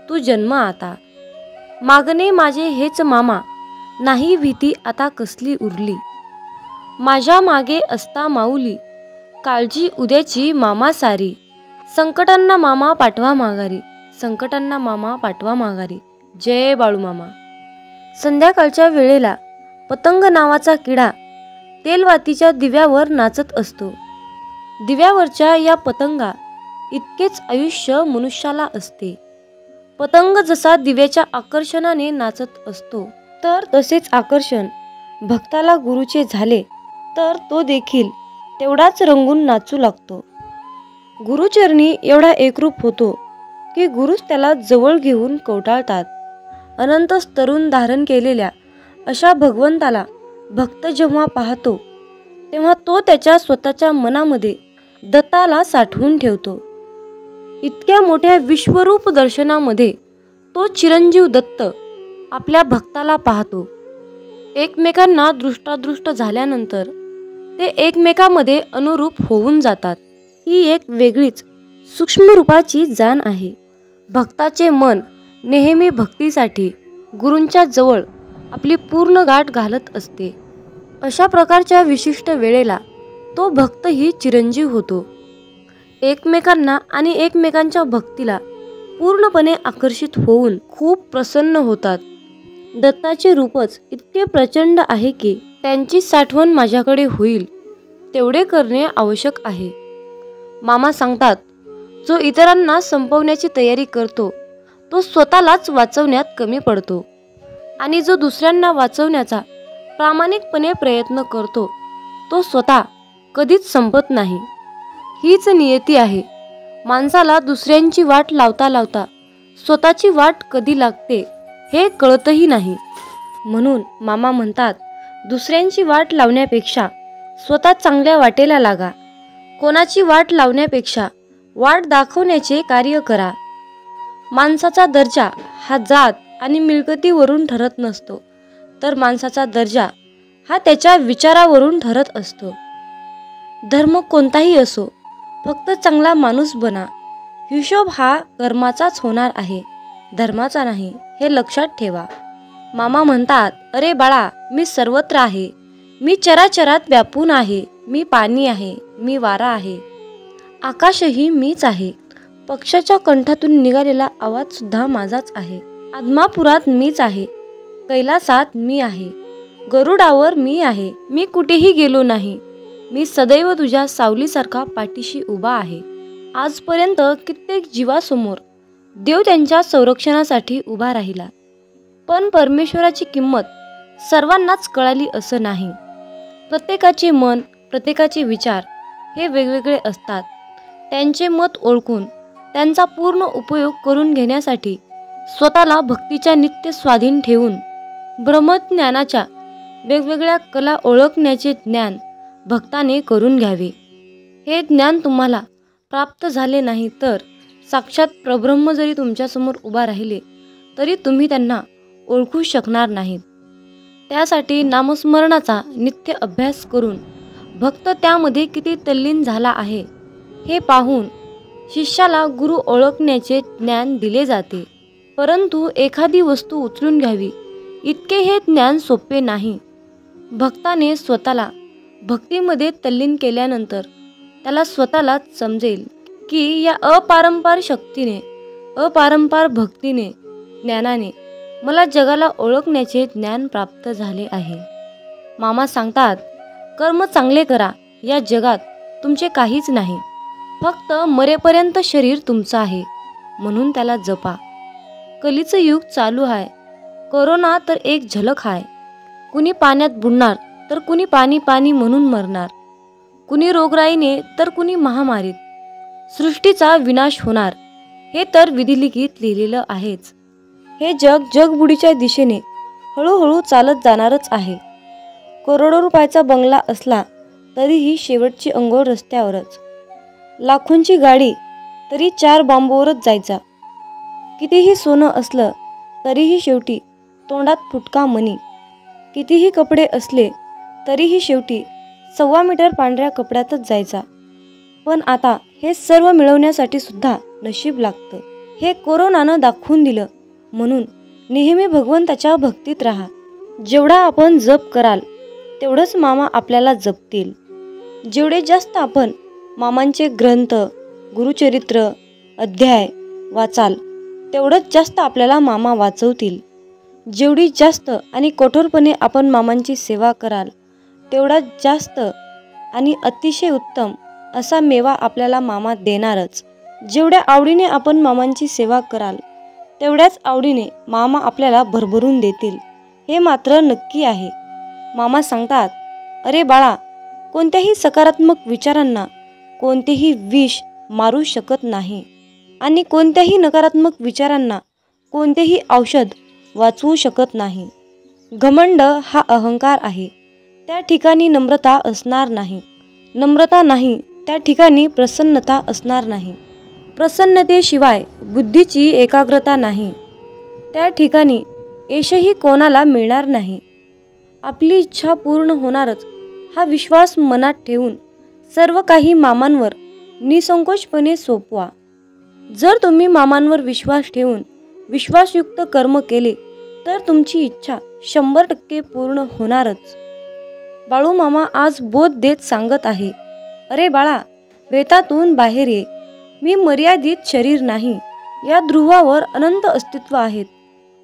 तू जन्म आता. मागणे माझे हेच मामा, नाही भीती आता कसली उरली. माझ्या मागे असता माऊली, काळजी उद्याची मामा सारी. संकटांना मामा पाठवा माघारी, संकटांना मामा पाठवा माघारी. जय बाळू मामा. संध्याकाळच्या वेळेला पतंग नावाचा किडा तेलवातीच्या दिव्यावर नाचत असतो. दिव्यावरच्या या पतंगा इतकेच आयुष्य मनुष्याला असते. पतंग जसा दिव्याच्या आकर्षणाने नाचत असतो, तर तसेच आकर्षण भक्ताला गुरुचे झाले तर तो देखील तेवढाच रंगून नाचू लागतो. गुरुचरणी एवढा एकरूप होतो की गुरुच त्याला जवळ घेऊन कवटाळतात. अनंत तरुण धारण केलेल्या अशा भगवंताला भक्त जेव्हा पाहतो तेव्हा तो त्याच्या स्वतःच्या मनामध्ये दत्ताला साठवून ठेवतो. इतक्या मोठ्या विश्वरूप दर्शनामध्ये तो चिरंजीव दत्त आपल्या भक्ताला पाहतो. एकमेकांना दृष्टादृष्ट झाल्यानंतर ते एकमेकांमध्ये अनुरूप होऊन जातात. ही एक वेगळीच सूक्ष्म रूपाची जाण आहे. भक्ताचे मन नेहमी भक्तीसाठी गुरूंच्या जवळ आपली पूर्ण गाठ घालत असते. अशा प्रकारच्या विशिष्ट वेळेला तो भक्तही चिरंजीव होतो. एकमेकांना आणि एकमेकांच्या भक्तीला पूर्णपणे आकर्षित होऊन खूप प्रसन्न होतात. दत्ताचे रूपच इतके प्रचंड आहे की त्यांची साठवण माझ्याकडे होईल तेवढे करणे आवश्यक आहे. मामा सांगतात, जो इतरांना संपवण्याची तयारी करतो तो स्वतःलाच वाचवण्यात कमी पडतो आणि जो दुसऱ्यांना वाचवण्याचा प्रामाणिकपणे प्रयत्न करतो तो स्वतः कधीच संपत नाही. हीच नियती आहे. माणसाला दुसऱ्यांची वाट लावता लावता स्वतःची वाट कधी लागते हे कळतही नाही. म्हणून मामा म्हणतात, दुसऱ्यांची वाट लावण्यापेक्षा स्वतः चांगल्या वाटेला लागा. कोणाची वाट लावण्यापेक्षा वाट दाखवण्याचे कार्य करा. माणसाचा दर्जा हा जात आणि मिळकतीवरून ठरत नसतो, तर माणसाचा दर्जा हा त्याच्या विचारावरून ठरत असतो. धर्म कोणताही असो, फक्त चांगला माणूस बना. हिशोब हा कर्माचाच होणार आहे, धर्माचा नाही, हे लक्षात ठेवा. मामा म्हणतात, अरे बाळा, मी सर्वत्र आहे. मी चराचरात व्यापून आहे. मी पाणी आहे, मी वारा आहे, आकाशही मीच आहे. पक्षाच्या कंठातून निघालेला आवाज सुद्धा माझाच आहे. आदमापुरात मीच आहे, कैलासात मी आहे, गरुडावर मी आहे. मी कुठेही गेलो नाही. मी सदैव तुझ्या सावलीसारखा पाठीशी उभा आहे. आजपर्यंत कित्येक जीवासमोर देव त्यांच्या संरक्षणासाठी उभा राहिला, पण परमेश्वराची किंमत सर्वांनाच कळाली असं नाही. प्रत्येकाचे मन, प्रत्येकाचे विचार हे वेगवेगळे असतात. त्यांचे मत ओळखून त्यांचा पूर्ण उपयोग करून घेण्यासाठी स्वतःला भक्तीच्या नित्य स्वाधीन ठेवून ब्रह्मज्ञानाच्या वेगवेगळ्या कला ओळखण्याचे ज्ञान भक्ताने करून घ्यावे. हे ज्ञान तुम्हाला प्राप्त झाले नाही तर साक्षात परब्रह्म जरी तुमच्यासमोर उभा राहिले तरी तुम्ही त्यांना ओळखू शकणार नाहीत. त्यासाठी नामस्मरणाचा नित्य अभ्यास करून भक्त त्यामध्ये किती तल्लीन झाला आहे हे पाहून शिष्याला गुरु ओळखण्याचे ज्ञान दिले जाते. परंतु एखादी वस्तू उचलून घ्यावी इतके हे ज्ञान सोपे नाही. भक्ताने स्वतःला भक्तीमध्ये तल्लीन केल्यानंतर त्याला स्वतःलाच समजेल की या अपारंपार शक्तीने, अपारंपार भक्तीने, ज्ञानाने मला जगाला ओळखण्याचे ज्ञान प्राप्त झाले आहे. मामा सांगतात, कर्म चांगले करा. या जगात तुमचे काहीच नाही, फक्त मरेपर्यंत शरीर तुमचं आहे, म्हणून त्याला जपा. कलीचं युग चालू आहे. कोरोना तर एक झलक आहे. कुणी पाण्यात बुडणार तर कुणी पाणी पाणी म्हणून मरणार, कुणी रोगराईने तर कुणी महामारीत. सृष्टीचा विनाश होणार हे तर विधिलिखित लिहिलेलं आहेच. हे जग जगबुडीच्या दिशेने हळूहळू चालत जाणारच आहे. करोडो रुपयाचा बंगला असला तरीही शेवटची अंघोळ रस्त्यावरच. लाखोंची गाडी तरी 4 बांबूवरच जायचा. कितीही सोनं असलं तरीही शेवटी तोंडात फुटका मणी. कितीही कपडे असले तरीही शेवटी 1.25 मीटर पांढऱ्या कपड्यातच जायचा. पण आता हे सर्व मिळवण्यासाठी सुद्धा नशीब लागतं. हे कोरोनानं दाखवून दिलं. म्हणून नेहमी भगवंताच्या भक्तीत राहा. जेवढा आपण जप कराल तेवढंच मामा आपल्याला जपतील. जेवढे जास्त आपण मामांचे ग्रंथ, गुरुचरित्र, अध्याय वाचाल तेवढंच जास्त आपल्याला मामा वाचवतील. जेवढी जास्त आणि कठोरपणे आपण मामांची सेवा कराल तेवढा जास्त आणि अतिशय उत्तम असा मेवा आपल्याला मामा देणारच. जेवढ्या आवडीने आपण मामांची सेवा कराल तेवढ्याच आवडीने मामा आपल्याला भरभरून देतील, हे मात्र नक्की आहे. मामा सांगतात, अरे बाळा, कोणत्याही सकारात्मक विचारांना कोणतेही विष मारू शकत नाही आणि कोणत्याही नकारात्मक विचारांना कोणतेही औषध वाचवू शकत नाही. घमंड हा अहंकार आहे, त्या ठिकाणी नम्रता असणार नाही. नम्रता नाही, त्या ठिकाणी प्रसन्नता असणार नाही. प्रसन्नतेशिवाय बुद्धीची एकाग्रता नाही, त्या ठिकाणी यशही कोणाला मिळणार नाही. आपली इच्छा पूर्ण होणारच हा विश्वास मनात ठेवून सर्व काही मामांवर निसंकोचपणे सोपवा. जर तुम्ही मामांवर विश्वास ठेवून विश्वासयुक्त कर्म केले तर तुमची इच्छा 100% पूर्ण होणारच. बाळूमामा आज बोध देत सांगत आहे, अरे बाळा, वेतातून बाहेर ये. मी मर्यादित शरीर नाही, या ध्रुवावर अनंत अस्तित्व आहेत,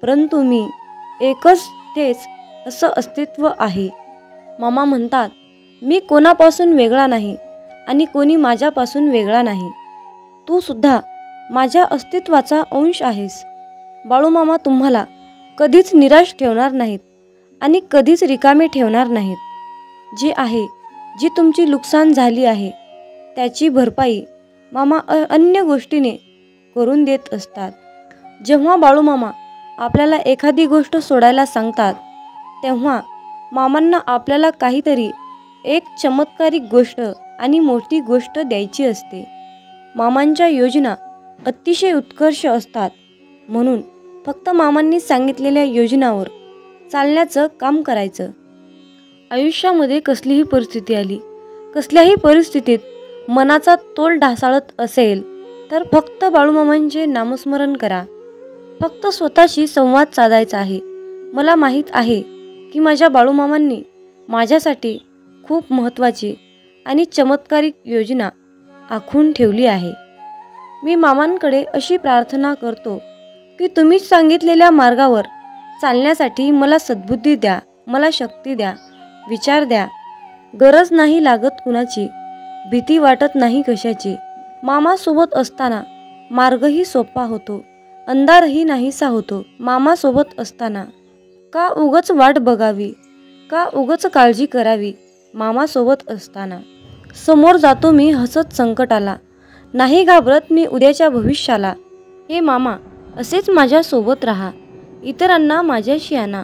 परंतु मी एकच तेच असं अस्तित्व आहे. मामा म्हणतात, मी कोणापासून वेगळा नाही आणि कोणी माझ्यापासून वेगळा नाही. तू सुद्धा माझ्या अस्तित्वाचा अंश आहेस. बाळूमामा तुम्हाला कधीच निराश ठेवणार नाहीत आणि कधीच रिकामे ठेवणार नाहीत. जे आहे, जी तुमची नुकसान झाली आहे त्याची भरपाई मामा अन्य गोष्टीने करून देत असतात. जेव्हा बाळूमामा आपल्याला एखादी गोष्ट सोडायला सांगतात तेव्हा मामांना आपल्याला काहीतरी एक चमत्कारिक गोष्ट आणि मोठी गोष्ट द्यायची असते. मामांच्या योजना अतिशय उत्कर्ष असतात, म्हणून फक्त मामांनी सांगितलेल्या योजनावर चालण्याचं काम करायचं. आयुष्यामध्ये कसलीही परिस्थिती आली, कसल्याही परिस्थितीत मनाचा तोल ढासाळत असेल तर फक्त बाळूमामांचे नामस्मरण करा. फक्त स्वतःशी संवाद साधायचा आहे. मला माहीत आहे की माझ्या बाळूमामांनी माझ्यासाठी खूप महत्त्वाची आणि चमत्कारिक योजना आखून ठेवली आहे. मी मामांकडे अशी प्रार्थना करतो की तुम्ही सांगितलेल्या मार्गावर चालण्यासाठी मला सद्बुद्धी द्या, मला शक्ती द्या, विचार द्या. गरज नाही लागत कुणाची, भीती वाटत नाही कशाची. मामासोबत असताना मार्गही सोपा होतो, अंधारही नाहीसा होतो. मामासोबत असताना का उगच वाट बघावी, का उगच काळजी करावी. मामासोबत असताना समोर जातो मी हसत संकटाला, नाही घाबरत मी उद्याच्या भविष्याला. हे मामा, असेच माझ्यासोबत राहा, इतरांना माझ्याशी आणा.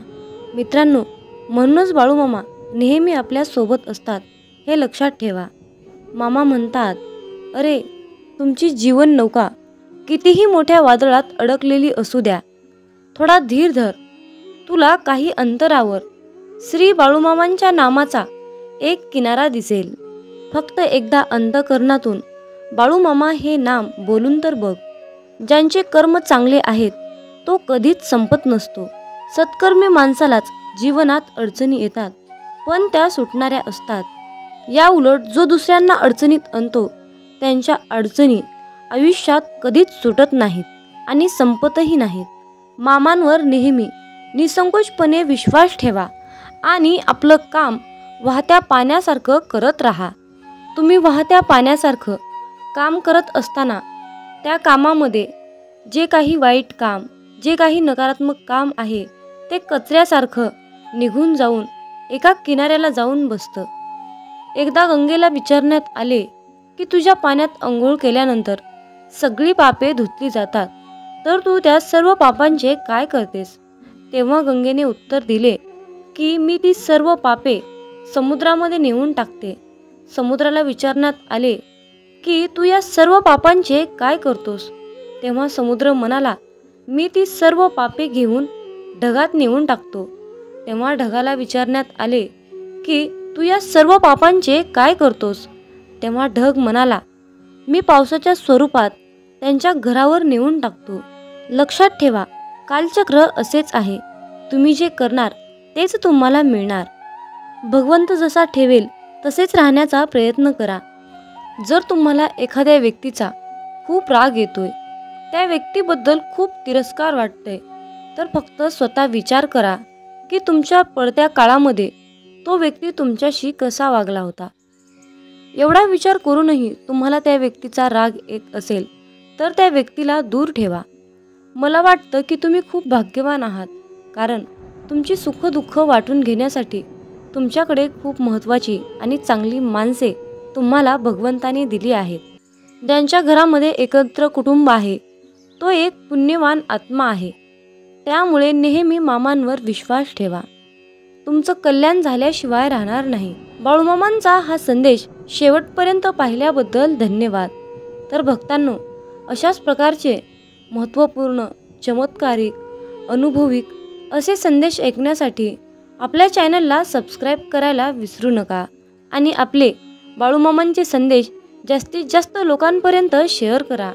मित्रांनो, म्हणूनच बाळूमामा नेहमी आपल्या सोबत असतात, हे लक्षात ठेवा. मामा म्हणतात, अरे, तुमची जीवन नौका कितीही मोठ्या वादळात अडकलेली असू द्या, थोडा धीर धर. तुला काही अंतरावर श्री बाळूमामांच्या नामाचा एक किनारा दिसेल. फक्त एकदा अंतःकरणातून बाळूमामा हे नाम बोलून तर बघ. ज्यांचे कर्म चांगले आहेत तो कधीच संपत नसतो. सत्कर्मी माणसालाच जीवनात अडचणी येतात, पण त्या सुटणाऱ्या असतात. या उलट जो दुसऱ्यांना अडचणीत आणतो त्यांच्या अडचणी आयुष्यात कधीच सुटत नाहीत आणि संपतही नाहीत. मामांवर नेहमी निसंकोचपणे विश्वास ठेवा आणि आपलं काम वाहत्या पाण्यासारखं करत राहा. तुम्ही वाहत्या पाण्यासारखं काम करत असताना त्या कामामध्ये जे काही वाईट काम, जे काही नकारात्मक काम आहे ते कचऱ्यासारखं निघून जाऊन एका किनाऱ्याला जाऊन बसतं. एकदा गंगेला विचारण्यात आले की तुझ्या पाण्यात अंघोळ केल्यानंतर सगळी पापे धुतली जातात, तर तू त्या सर्व पापांचे काय करतेस? तेव्हा गंगेने उत्तर दिले की मी ती सर्व पापे समुद्रामध्ये नेऊन टाकते. समुद्राला विचारण्यात आले की तू या सर्व पापांचे काय करतोस? तेव्हा समुद्र म्हणाला, मी ती सर्व पापे घेऊन ढगात नेऊन टाकतो. तेव्हा ढगाला विचारण्यात आले की तू या सर्व पापांचे काय करतोस? तेव्हा ढग म्हणाला, मी पावसाच्या स्वरूपात त्यांच्या घरावर नेऊन टाकतो. लक्षात ठेवा, कालचक्र असेच आहे. तुम्ही जे करणार तेच तुम्हाला मिळणार. भगवंत जसा ठेवेल तसेच राहण्याचा प्रयत्न करा. जर तुम्हाला एखाद्या व्यक्तीचा खूप राग येतोय, त्या व्यक्तीबद्दल खूप तिरस्कार वाटतोय, तर फक्त स्वतः विचार करा की तुमच्या पडत्या काळामध्ये तो व्यक्ती तुमच्याशी कसा वागला होता. एवढा विचार करूनही तुम्हाला त्या व्यक्तीचा राग येत असेल तर त्या व्यक्तीला दूर ठेवा. मला वाटतं की तुम्ही खूप भाग्यवान आहात, कारण तुमची सुखदुःख वाटून घेण्यासाठी तुमच्याकडे खूप महत्त्वाची आणि चांगली माणसे तुम्हाला भगवंताने दिली आहेत. ज्यांच्या घरामध्ये एकत्र कुटुंब आहे तो एक पुण्यवान आत्मा आहे. त्यामुळे नेहमी मामांवर विश्वास ठेवा. तुमचं कल्याण झाल्याशिवाय राहणार नाही. बाळूमामांचा हा संदेश शेवटपर्यंत पाहिल्याबद्दल धन्यवाद. तर भक्तांनो, अशाच प्रकारचे महत्त्वपूर्ण, चमत्कारिक, अनुभविक असे संदेश ऐकण्यासाठी आपल्या चॅनलला सबस्क्राईब करायला विसरू नका आणि आपले बाळूमामांचे संदेश जास्तीत जास्त लोकांपर्यंत शेअर करा.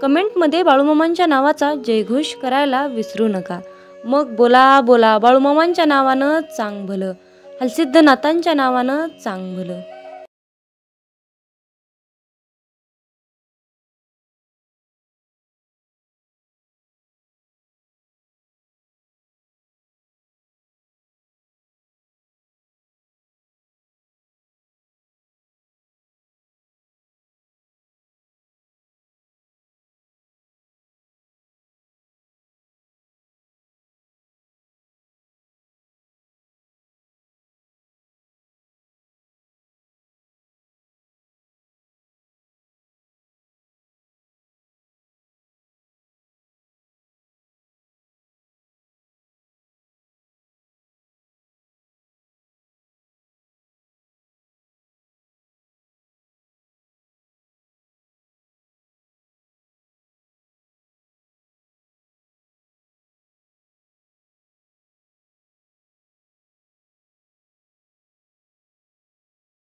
कमेंटमध्ये बाळूमामांच्या नावाचा जयघोष करायला विसरू नका. मग बोला बोला बाळूमामांच्या नावानं चांग भलं, हलसिद्धनाथांच्या नावानं चांग भलं.